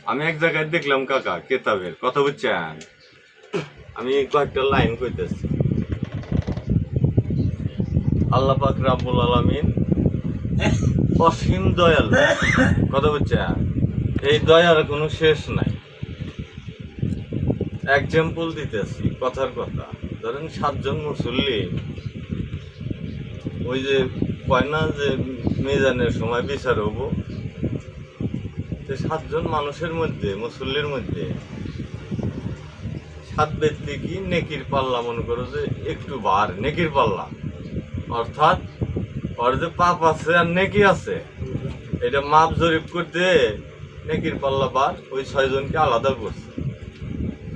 আমি এক জায়গায় দেখলাম কাকা কেতাবের কথা বুঝছেন, আমি কয়েকটা লাইন কইতেছি। আল্লাহ পাক রাব্বুল আলামিন অসীম দয়ালু, কথা বুঝছেন, এই দয়ার কোনো শেষ নাই। এক্সাম্পল দিতেছি, কথার কথা। ধরেন 7 জন মুসল্লি, ওই যে কয় না যে মিজানের সময় বিচার হবো, 7 জন মানুষের মধ্যে, মুসল্লির মধ্যে 7 ব্যক্তি কি নেকির পাল্লা, মনে করো যে একটু বার নেকির পাল্লা, অর্থাৎ ওর যে পাপ আছে আর নেকি আছে, এটা মাপ জরিপ করতে নেকির পাল্লা বার ওই 6 জনকে আলাদা করছে।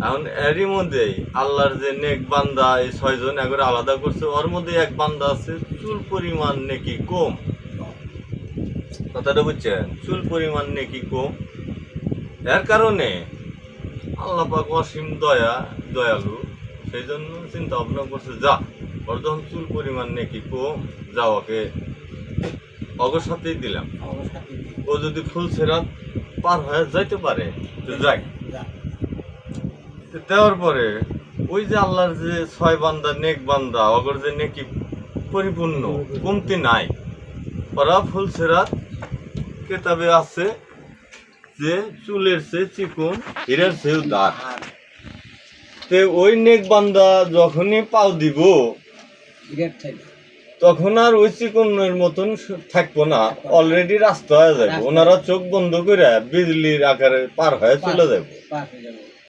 এখন এরই মধ্যেই আল্লাহর যে নেক বান্দা, এই 6 জন একবারে আলাদা করছে। ওর মধ্যে এক বান্দা আছে চুল পরিমাণ নেকি কম, কথাটা বুঝছেন, চুল পরিমাণ নেকি কম। এর কারণে আল্লাহ পাক অসীম দয়ালু, সেই জন্য চিন্তা ভাবনা করছে, যা ওর যখন চুল পরিমাণ নেকি কম, যা ওকে অগর সাথেই দিলাম। ও যদি ফুল সেরাত পার হয়ে যাইতে পারে তো যাই। দেওয়ার পরে ওই যে আল্লাহর যে 6 বান্দা নেক বান্দা, অগর যে নেকি পরিপূর্ণ, কমতি নাই, ওরা ফুল সেরাত কেতাবে আছে যে চুলের চেয়ে চিকন, হীরার চেয়েও দাগ। তে ওই নেক বান্দা যখনই পাও দিব, তখন আর ওই চিকনের মতন থাকবো না, অলরেডি রাস্তা হয়ে যাবে। ওনারা চোখ বন্ধ করে বিজলির আকারে পার হয়ে চলে যাবে।